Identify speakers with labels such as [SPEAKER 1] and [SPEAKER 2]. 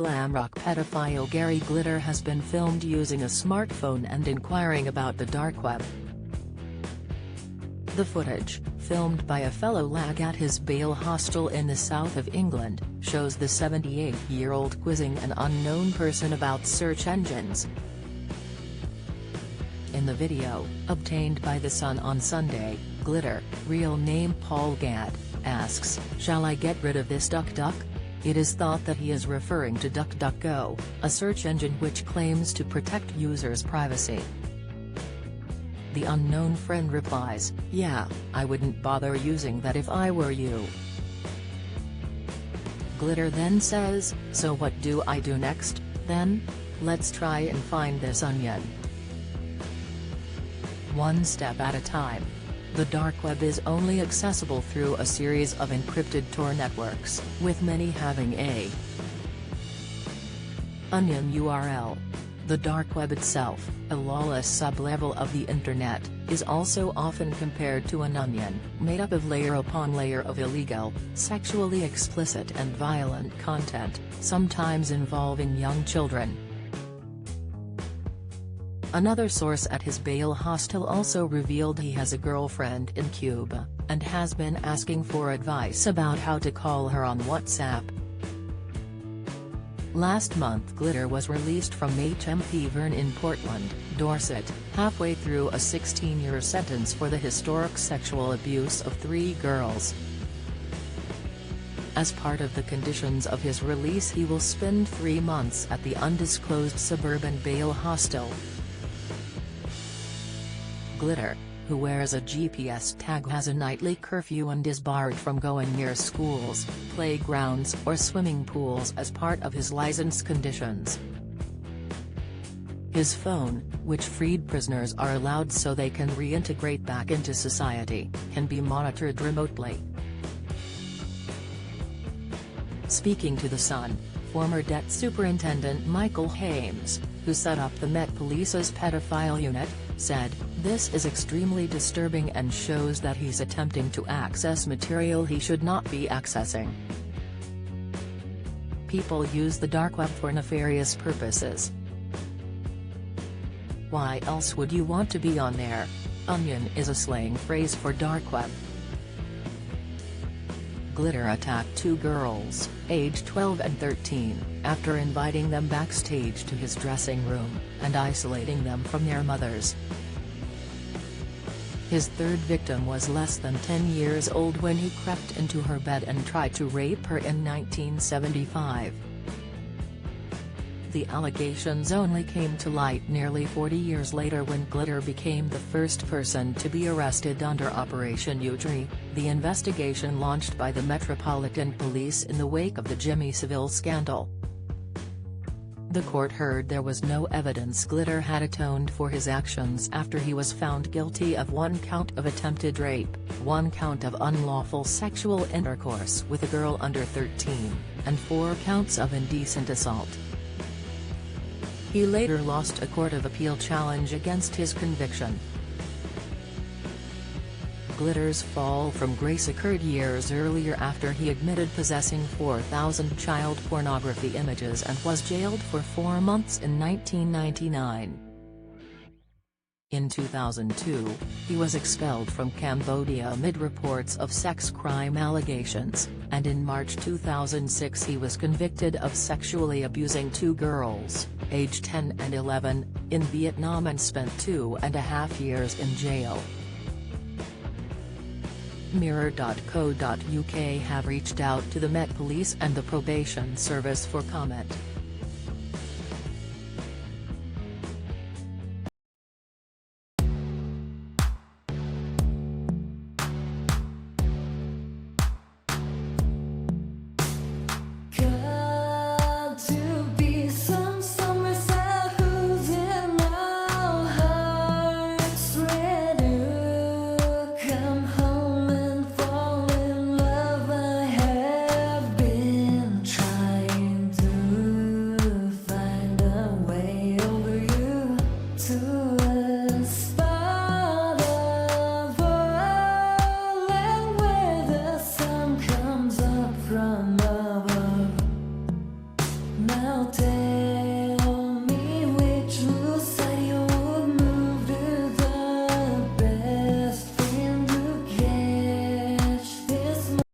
[SPEAKER 1] glam rock pedophile Gary Glitter has been filmed using a smartphone and inquiring about the dark web. The footage, filmed by a fellow lag at his bail hostel in the south of England, shows the 78-year-old quizzing an unknown person about search engines. In the video, obtained by The Sun on Sunday, Glitter, real name Paul Gadd, asks, "Shall I get rid of this DuckDuck?" It is thought that he is referring to DuckDuckGo, a search engine which claims to protect users' privacy. The unknown friend replies, "Yeah, I wouldn't bother using that if I were you." Glitter then says, "So what do I do next, then? Let's try and find this onion. One step at a time." The dark web is only accessible through a series of encrypted Tor networks, with many having a onion URL. The dark web itself, a lawless sublevel of the Internet, is also often compared to an onion, made up of layer upon layer of illegal, sexually explicit and violent content, sometimes involving young children. Another source at his bail hostel also revealed he has a girlfriend in Cuba, and has been asking for advice about how to call her on WhatsApp. Last month Glitter was released from HMP Verne in Portland, Dorset, halfway through a 16-year sentence for the historic sexual abuse of 3 girls. As part of the conditions of his release, he will spend 3 months at the undisclosed suburban bail hostel. Glitter, who wears a GPS tag, has a nightly curfew and is barred from going near schools, playgrounds or swimming pools as part of his license conditions. His phone, which freed prisoners are allowed so they can reintegrate back into society, can be monitored remotely. Speaking to The Sun, former Debt Superintendent Michael Hames, who set up the Met Police's pedophile unit, said, "This is extremely disturbing and shows that he's attempting to access material he should not be accessing. People use the dark web for nefarious purposes. Why else would you want to be on there?" Onion is a slang phrase for dark web. Glitter attacked 2 girls, aged 12 and 13, after inviting them backstage to his dressing room, and isolating them from their mothers. His third victim was less than 10 years old when he crept into her bed and tried to rape her in 1975. The allegations only came to light nearly 40 years later when Glitter became the first person to be arrested under Operation U-Tree, the investigation launched by the Metropolitan Police in the wake of the Jimmy Savile scandal. The court heard there was no evidence Glitter had atoned for his actions after he was found guilty of 1 count of attempted rape, 1 count of unlawful sexual intercourse with a girl under 13, and 4 counts of indecent assault. He later lost a court of appeal challenge against his conviction. Glitter's fall from grace occurred years earlier after he admitted possessing 4,000 child pornography images and was jailed for 4 months in 1999. In 2002, he was expelled from Cambodia amid reports of sex crime allegations, and in March 2006 he was convicted of sexually abusing 2 girls, aged 10 and 11, in Vietnam and spent 2.5 years in jail. Mirror.co.uk have reached out to the Met Police and the Probation Service for comment.